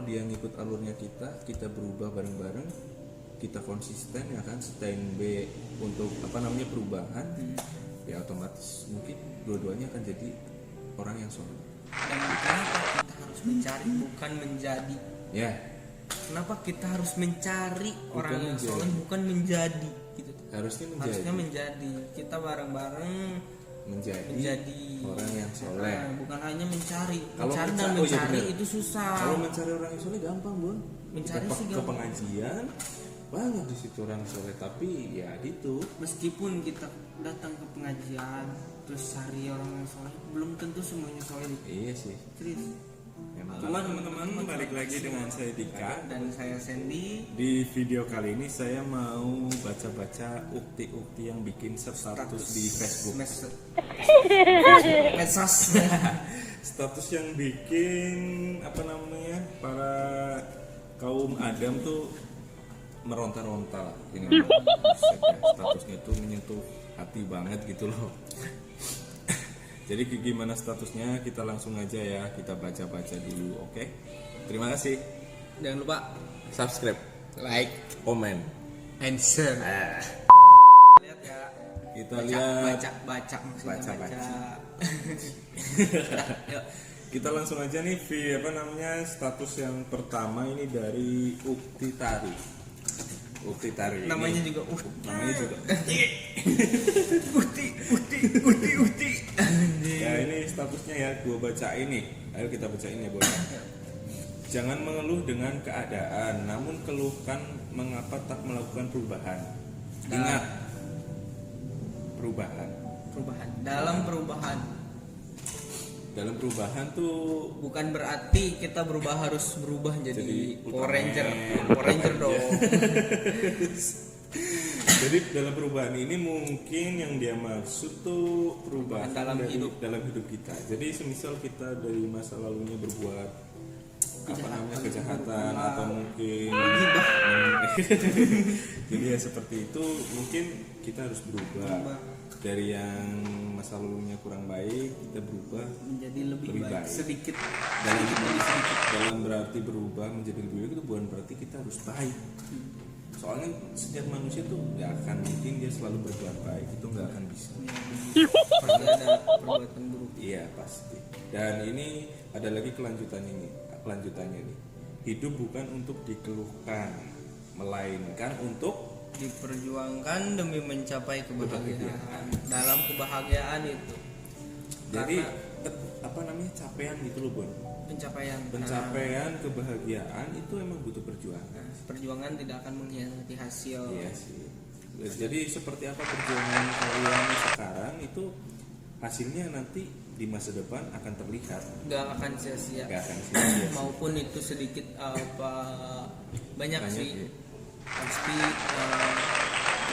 dia ngikut alurnya kita berubah bareng-bareng, kita konsisten ya kan, stand by untuk perubahan, ya otomatis mungkin dua-duanya akan jadi orang yang soleh. Dan kenapa kita harus mencari bukan menjadi? Ya. Kenapa kita harus mencari Bukan orang yang menjadi. soleh bukan menjadi gitu? Harusnya menjadi. Kita bareng-bareng menjadi orang yang soleh. Bukan hanya mencari. Kalau Mencari itu susah. Kalau mencari orang yang soleh gampang, Bun. Mencari Kita sih ke gampang. pengajian banyak di situ orang soleh, tapi ya gitu. Meskipun kita datang ke pengajian terus cari orang yang soleh, belum tentu semuanya soleh. Iya sih. Serius. Halo teman-teman, balik lagi dengan saya Dika. Dan saya Sandy. Di video kali ini saya mau baca-baca ukti-ukti yang bikin status di Facebook. Medsos. Status yang bikin para kaum Adam tuh meronta-ronta lah. Ini statusnya tuh menyentuh hati banget gitu loh. Jadi gimana statusnya, kita langsung aja ya, kita baca-baca dulu, oke? Terima kasih. Jangan lupa Subscribe, like, komen, and share. Lihat ya. Kita lihat. Baca. Yuk. Kita langsung aja nih, status yang pertama ini dari Ukti Tari. Namanya ini, juga namanya juga. Uti. Ya ini statusnya ya, gua baca ini. Ayo kita bacain ya, Bos. Jangan mengeluh dengan keadaan, namun keluhkan mengapa tak melakukan perubahan. Ingat, perubahan. Dalam perubahan tuh bukan berarti kita harus berubah jadi Power Ranger dong. Jadi dalam perubahan ini mungkin yang dia maksud tuh perubahan dalam hidup kita. Jadi semisal kita dari masa lalunya berbuat kejahatan atau mungkin jadi ya seperti itu, mungkin kita harus berubah dari yang masa lalunya kurang baik, kita berubah menjadi lebih baik sedikit. Dalam berarti berubah menjadi lebih baik itu bukan berarti kita harus baik. Soalnya setiap manusia tuh nggak akan mungkin dia selalu berbuat baik, itu nggak akan bisa. Pasti ada perbuatan buruk. Iya pasti. Dan ini ada lagi kelanjutannya nih. Hidup bukan untuk dikeluhkan, melainkan untuk diperjuangkan demi mencapai kebahagiaan. Dalam kebahagiaan itu. Jadi capaian gitu loh, Bon. Pencapaian kebahagiaan itu emang butuh perjuangan. Perjuangan tidak akan mengkhianati hasil. Iya sih. Jadi seperti apa perjuangan kalian sekarang itu hasilnya nanti di masa depan akan terlihat. Gak akan sia-sia. Maupun itu sedikit banyak sih. Ya. Pasti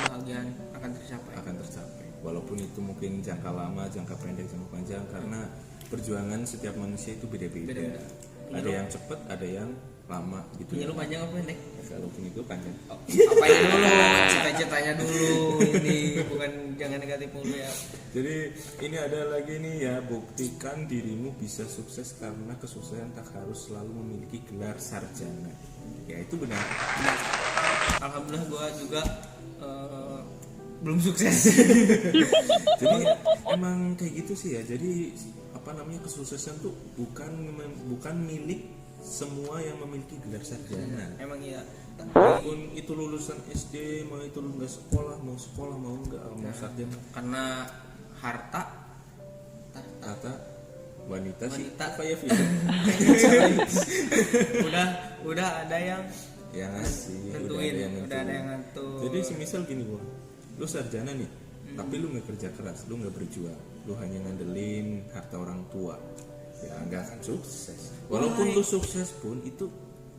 kebahagiaan akan tercapai. Walaupun itu mungkin jangka lama, jangka pendek, jangka panjang, karena perjuangan setiap manusia itu beda-beda. Ada yang cepat, ada yang lama gitu. Punya lu panjang apa pendek? Walaupun itu panjang. Apain dulu, cita-citanya dulu. Ini bukan jangan negatif mulu ya. Jadi ini ada lagi nih ya, buktikan dirimu bisa sukses karena kesuksesan tak harus selalu memiliki gelar sarjana. Ya itu benar. Alhamdulillah gue juga belum sukses. Jadi emang kayak gitu sih ya. Jadi kesuksesan tuh bukan milik semua yang memiliki gelar sarjana. Emang iya. Walaupun itu lulusan SD, mau itu nggak sekolah, mau nggak mau sarjana. Karena harta wanita sih kayak film. udah ada yang ngasih, udah ada yang ngatur. Jadi semisal gini, Bang, lu sarjana nih, tapi lu nggak kerja keras, lu nggak berjuang, lu hanya ngandelin harta orang tua, ya nggak akan sukses. Walaupun lu sukses pun itu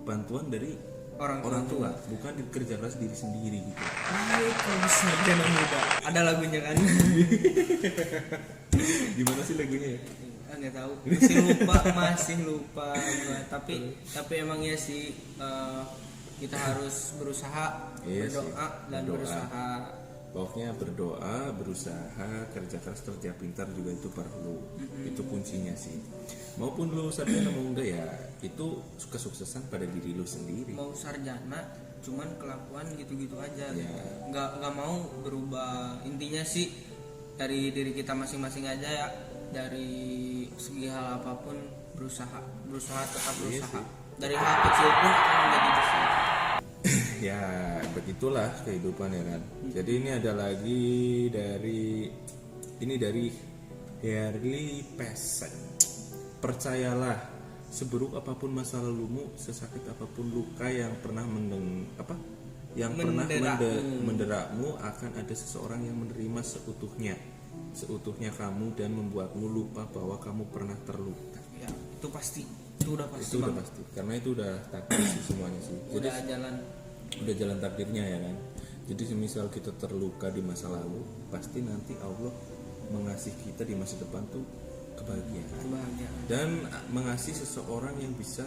bantuan dari orang tua, bukan kerja keras diri sendiri gitu. Kalau sarjana muda, ada lagunya kan? Gimana sih lagunya ya? Nggak tahu, masih lupa gua. Tapi emang ya sih, kita harus berusaha, berdoa dan berusaha. Pokoknya berdoa, berusaha, kerja keras, kerja pintar juga itu perlu. Itu kuncinya sih. Maupun lu sarjana mau enggak ya, itu kesuksesan pada diri lu sendiri. Mau sarjana cuman kelakuan gitu-gitu aja Ya. gitu. nggak mau berubah. Intinya sih dari diri kita masing-masing aja ya, dari segi hal apapun berusaha tetap Iya berusaha. sih. Dari hal kecil pun akan menjadi besar. Ya begitulah kehidupan ya kan. Jadi ini ada lagi dari Herli Pesek. Percayalah, seburuk apapun masa lalumu, sesakit apapun luka yang pernah menderamu, akan ada seseorang yang menerima seutuhnya kamu dan membuatmu lupa bahwa kamu pernah terluka. Ya itu pasti, itu udah pasti Itu udah banget. pasti, karena itu udah takdir sih semuanya sih. Jadi Udah jalan takdirnya ya kan. Jadi semisal kita terluka di masa lalu, pasti nanti Allah mengasih kita di masa depan tuh kebahagiaan dan mengasih seseorang yang bisa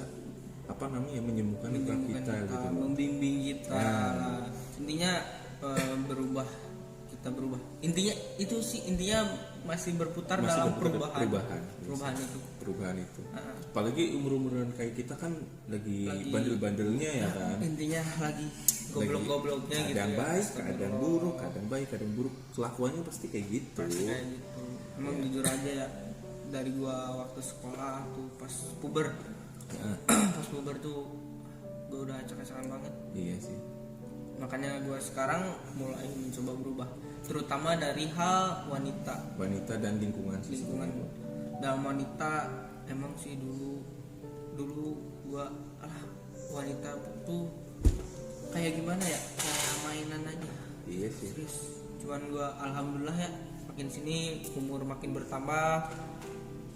menyembuhkan luka kita gitu loh. membimbing kita. Nah. Intinya kita berubah. Intinya itu sih, intinya masih berputar dalam perubahan itu. Perubahan itu. Apalagi umur-umuran kayak kita kan lagi bandel-bandelnya ya kan. Intinya lagi goblok-gobloknya gitu. Kadang baik, kadang buruk, kadang baik, kadang buruk. Kelakuannya pasti kayak gitu. Kayak gitu. Emang jujur aja ya, dari gua waktu sekolah tuh pas puber. Pas puber tuh gua udah acak-acakan banget. Iya sih. Makanya gua sekarang mulai mencoba berubah, terutama dari hal wanita Dan lingkungan. dalam wanita. Emang sih dulu gua wanita tuh kayak gimana ya, kayak mainan aja. Iya sih. Terus cuman gua alhamdulillah ya, makin sini umur makin bertambah,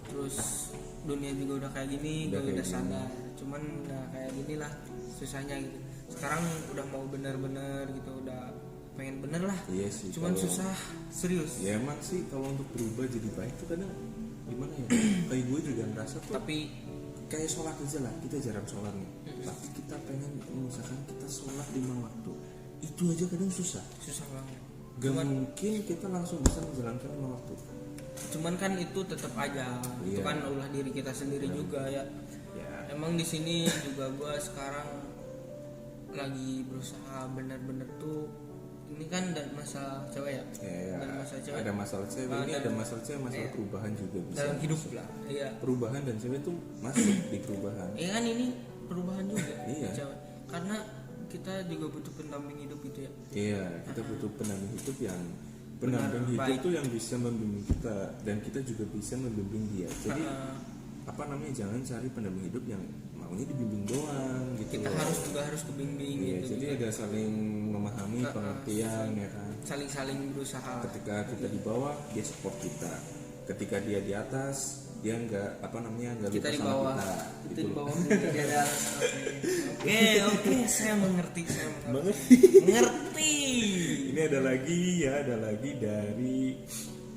terus dunia juga udah kayak gini, gue udah sadar. Cuman udah kayak gini lah susahnya gitu. Sekarang udah mau bener-bener gitu, udah pengen bener lah. Iya sih. Cuman susah, serius. Ya emang sih kalau untuk berubah jadi baik tuh kadang gimana ya? Kayak gue juga ngerasa tuh. Tapi Kayak sholat aja lah, kita jarang sholat nih. Tapi kita pengen misalkan kita sholat 5 waktu, itu aja kadang susah banget. Gak mungkin kita langsung bisa menjalankan 5 waktu. Cuman kan itu tetap aja, itu kan ulah diri kita sendiri juga ya. Emang di sini juga gue sekarang lagi berusaha bener-bener tuh. Ini kan dan masalah cewek ya. Dan masalah cewek. Ada masalah cewek, ini ada masalah cewek, masalah perubahan juga bisa. Dalam hidup lah. Iya. Perubahan dan cewek tuh masuk di perubahan. Iya kan, ini perubahan juga. Iya. Cewek. Karena kita juga butuh pendamping hidup gitu ya. Iya, kita butuh pendamping hidup yang hidup tuh yang bisa membimbing kita dan kita juga bisa membimbing dia. Jadi jangan cari pendamping hidup yang maunya dibimbing doang gitu. Kita harus kebimbing gitu. Jadi ada saling memahami pengertian ya kan. Saling berusaha. Ketika kita di bawah, dia support kita. Ketika dia di atas, dia nggak kita di bawah. Kita di bawah. Oke, saya mengerti. Mengerti. Ini ada lagi dari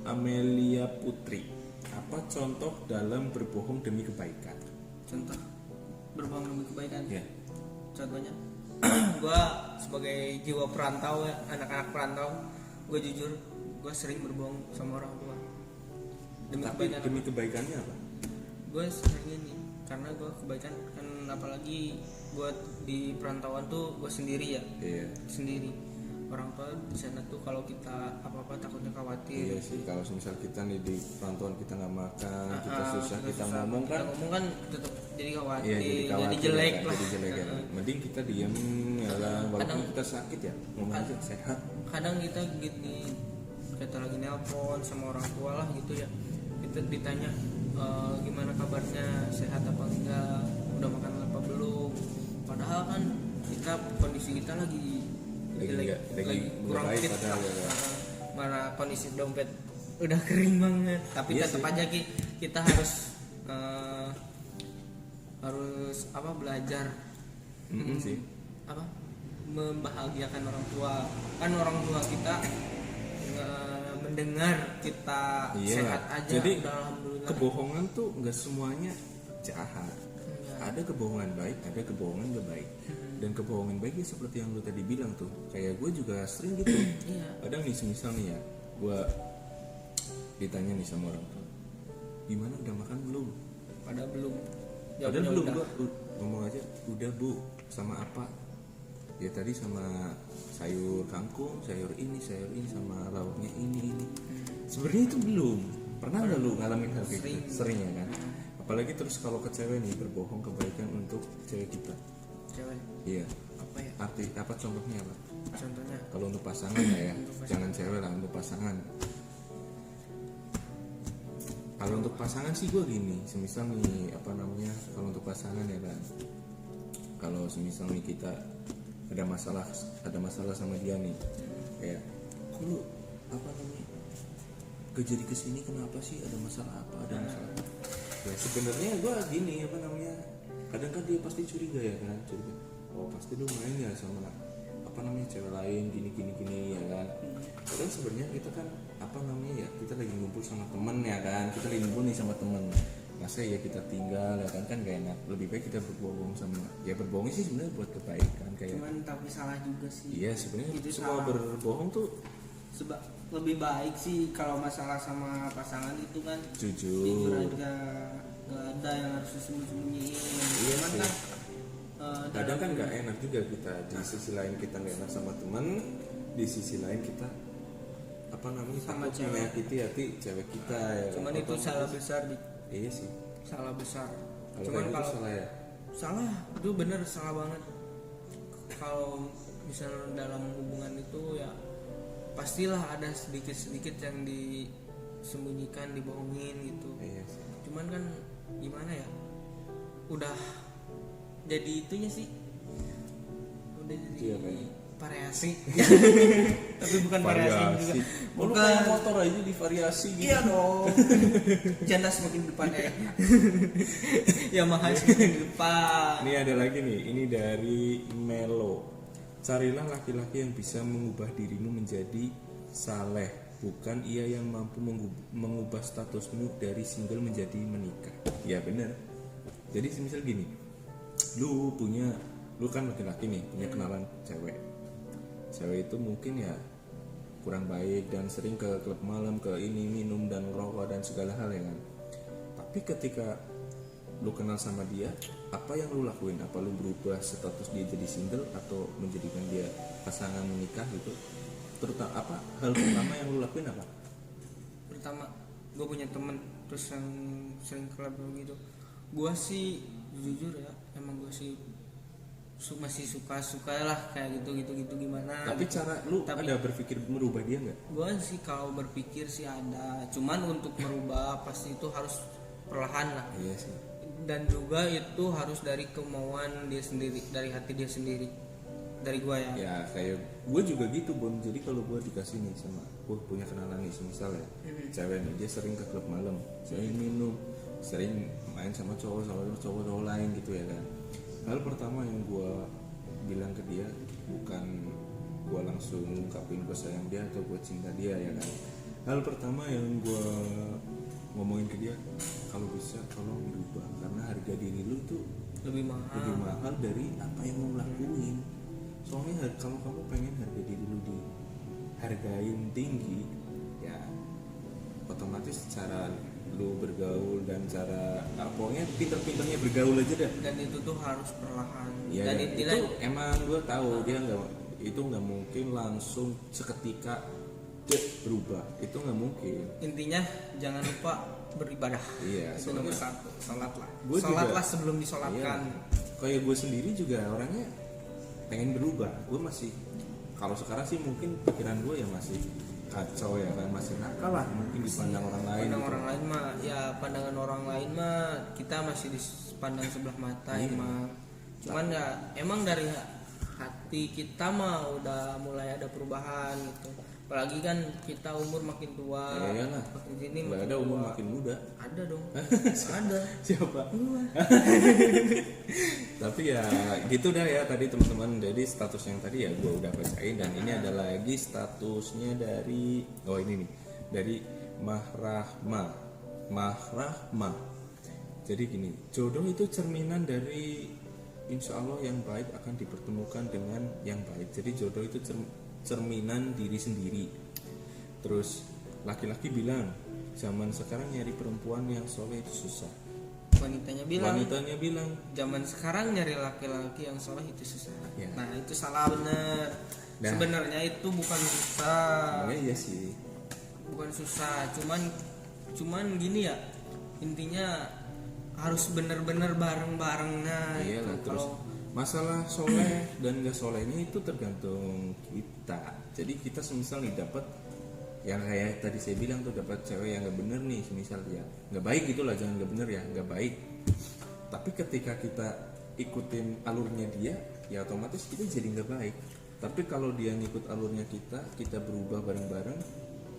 Amelia Putri. Apa contoh dalam berbohong demi kebaikan? Contoh berbohong demi kebaikan. Ya. Contohnya, gue sebagai jiwa perantau ya, anak-anak perantau, gue jujur, gue sering berbohong sama orang tua. Demi kebaikannya apa? Gue sering ini, karena gue kebaikan kan, apalagi gue di perantauan tuh gue sendiri ya. Iya. Sendiri. Orang tua di sana tuh kalau kita apa-apa takutnya khawatir. Iya sih, kalau misal kita nih di perantauan kita nggak makan, kita susah, kita ngomong kan tetap jadi khawatir, iya, jadi jelek kan? lah. Jadi jelek ya. Mending kita diam ya lah, walaupun kita sakit ya, ngomong aja sehat. Kadang kita gini, kita lagi nelpon sama orang tua lah gitu ya, kita ditanya gimana kabarnya, sehat apa enggak, udah makan apa belum, padahal kan kondisi kita lagi kurang baik fit padahal ya. Mana kondisi dompet udah kering banget, tapi iya tetap sih. aja kita harus belajar sih. Membahagiakan orang tua. Kan orang tua kita mendengar kita sehat aja. Jadi udah alhamdulillah. kebohongan tuh nggak semuanya jahat. ada kebohongan baik, ada kebohongan gak baik. Dan kebohongan baik ya seperti yang lu tadi bilang tuh, kayak gue juga sering gitu. Kadang nih semisal nih ya, gue ditanya nih sama orang tuh, gimana udah makan belum? Padahal belum. Padahal belum, gue ngomong aja udah bu, sama apa? Ya tadi sama sayur kangkung, sayur ini sama lauknya ini. Sebenarnya itu belum. Pernah nggak lu ngalamin hal kayak gitu? Sering ya kan? Apalagi terus kalau ke cewek nih, berbohong kebaikan untuk cewek kita. Cewek. Iya. Apa ya? Arti apa contohnya apa? Contohnya Kalau untuk pasangan ya, jangan cewek lah, untuk pasangan. Kalau untuk pasangan sih gue gini, semisal nih apa namanya, kalau untuk pasangan ya kan, kalau semisal nih kita ada masalah sama dia nih, kayak, kok lu apa namanya, jadi kesini kenapa sih, ada masalah apa? Ya sebenarnya gue gini apa namanya, kadang kan dia pasti curiga ya kan, oh pasti lu main ya sama apa namanya cewek lain gini ya kan. Padahal sebenarnya kita kan apa namanya ya, kita lagi ngumpul sama temen ya kan, kita lagi ngumpul nih sama temen, masa ya kita tinggal ya kan gak enak. Lebih baik kita berbohong sama, ya berbohong sih sebenarnya buat kebaikan kayak. cuman tapi salah juga sih. Iya sebenarnya Itu semua salah. berbohong tuh Sebab lebih baik sih kalau masalah sama pasangan itu kan jujur jujur. aja, nggak ada yang harus disembunyi-sembunyiin. Iya Cuman sih. kan Kadang kan nggak enak juga kita, di sisi lain kita nggak enak sama teman, di sisi lain kita apa namanya Sama takut cewek. menyakiti hati cewek kita ya. cuman kan? itu salah besar Iya sih. salah besar. Kalau Cuman kayak gitu kalau salah ya. salah itu bener salah banget. Kalau misalnya dalam hubungan itu ya pastilah ada sedikit yang disembunyikan, dibohongin gitu. Iya sih. Cuman kan gimana ya, udah jadi itunya sih, udah jadi Iya, apa ya? variasi. Tapi bukan variasi juga, Oh, lu bukan. kayak motor aja di variasi gitu. Iya dong. Janda semakin depan ya. Yamaha semakin depan. Ini ada lagi nih, ini dari Melo. Carilah laki-laki yang bisa mengubah dirimu menjadi saleh, bukan ia yang mampu mengubah statusmu dari single menjadi menikah. Ya benar. Jadi semisal gini, lu kan laki-laki nih, punya kenalan cewek itu mungkin ya kurang baik dan sering ke klub malam, ke ini minum dan rokok dan segala hal ya kan. Tapi ketika lu kenal sama dia, apa yang lu lakuin? Apa lu berubah status dia jadi single atau menjadikan dia pasangan menikah gitu? Terutama apa hal pertama yang lu lakuin apa? Pertama, gue punya temen terus yang sering klub gitu. Gue sih jujur ya, emang gue sih masih suka lah kayak gitu gimana. Tapi gitu. cara lu Tapi ada berpikir merubah dia nggak? gue sih kalau berpikir sih ada, cuman untuk merubah pasti itu harus perlahan lah. Iya sih. Dan juga itu harus dari kemauan dia sendiri, dari hati dia sendiri, dari gue ya. Ya kayak gue juga gitu Bon. Jadi kalau gue dikasih nih sama, gue punya kenalan nih misalnya cewek nih, dia sering ke klub malam, sering minum, sering main sama cowok lain gitu ya kan. Hal pertama yang gue bilang ke dia, bukan gue langsung ungkapin gue sayang dia atau gue cinta dia ya kan. Hal pertama yang gue ngomongin ke dia, kalau bisa tolong dirubah, karena harga diri lu tuh Lebih mahal. dari apa yang lu lakuin. Soalnya kalau kamu pengen harga diri lu dihargain tinggi, ya otomatis cara lu bergaul dan cara pokoknya pinter-pinternya bergaul aja dah. Dan itu tuh harus perlahan. Ya, Dan itu emang gue tahu dia nggak mungkin langsung seketika berubah, itu nggak mungkin. intinya jangan lupa beribadah. Iya, Itu nomor soalnya 1, salatlah. Gua juga- Salatlah sebelum disolatkan. Iya. Kayak gue sendiri juga orangnya pengen berubah. Gue masih, kalau sekarang sih mungkin pikiran gue ya masih kacau ya kan, masih nakal lah mungkin dipandang orang lain. Pandang gitu. orang lain mah, ya pandangan orang lain mah kita masih dipandang sebelah mata Iya. emang. Cuman ya emang dari hati kita mah udah mulai ada perubahan gitu. Apalagi kan kita umur makin tua. Ya iyalah. Makin sini Nggak makin ada umur tua. makin muda. Ada dong. Ada. Siapa? Tapi ya gitu dah ya tadi teman-teman. Jadi status yang tadi ya gue udah bacain, dan ini ada lagi statusnya dari ini nih, dari Mahrahma. Jadi gini, jodoh itu cerminan dari insya Allah yang baik akan dipertemukan dengan yang baik. Jadi jodoh itu cerminan diri sendiri. Terus laki-laki bilang zaman sekarang nyari perempuan yang soleh itu susah. Wanitanya bilang zaman sekarang nyari laki-laki yang soleh itu susah. Ya. Nah itu salah bener. Nah. Sebenarnya itu bukan susah. Iya sih. Bukan susah, cuman gini ya, intinya harus bener-bener bareng-barengnya. Iyalah, itu. terus Kalau masalah soleh dan gak solehnya itu tergantung kita. Jadi kita semisal nih dapat yang kayak tadi saya bilang tuh, dapat cewek yang gak bener nih, semisal ya gak baik gitulah, jangan gak bener ya, gak baik. Tapi ketika kita ikutin alurnya dia, ya otomatis kita jadi gak baik. Tapi kalau dia ngikut alurnya kita berubah bareng-bareng,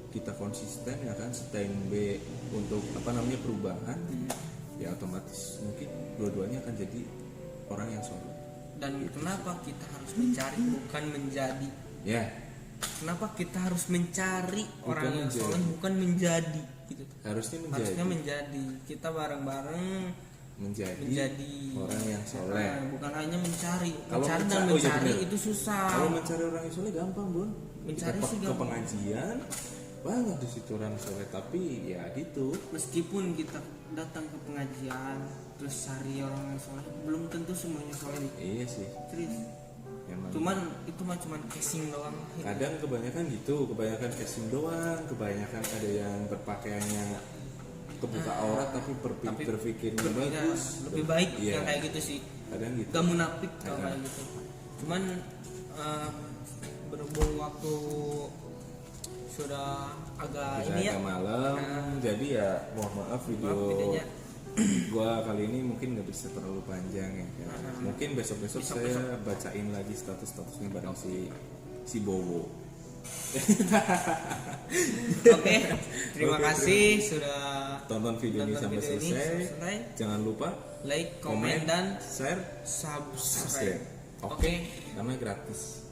kita konsisten ya kan, stand B untuk perubahan, ya otomatis mungkin dua-duanya akan jadi orang yang soleh. dan kenapa kita harus mencari bukan menjadi? Ya, Kenapa kita harus mencari orang yang menjadi. soleh bukan menjadi? Gitu. harusnya Harusnya menjadi. Kita bareng-bareng menjadi orang yang soleh. bukan hanya mencari. Kalau Mencari dan mencari- oh iya mencari bener. itu susah. Kalau mencari orang yang soleh gampang, Bun. Mencari Kita sih ke gampang. pengajian banyak di situ orang soleh, tapi ya gitu. Meskipun kita datang ke pengajian terus cari orang yang soleh, belum tentu semuanya soleh. Iya sih. Serius. Emang. Itu mah cuman casing doang. Kadang kebanyakan gitu, kebanyakan casing doang, kebanyakan ada yang berpakaiannya kebuka aurat tapi berpikirnya bagus. Lebih baik Iya. yang kayak gitu sih. Kadang gitu. Gak munafik kalau Kadang. kayak gitu. Cuman berhubung waktu sudah agak Bisa ini ya. agak malam, jadi ya mohon maaf videonya. gua kali ini mungkin nggak bisa terlalu panjang ya. Mungkin besok saya bacain lagi statusnya bareng si Bowo. Oke, terima Oke, kasih sudah Tonton video ini nonton sampai video ini. selesai. Jangan lupa Like, komen, dan share, subscribe. subscribe. Oke, karena gratis.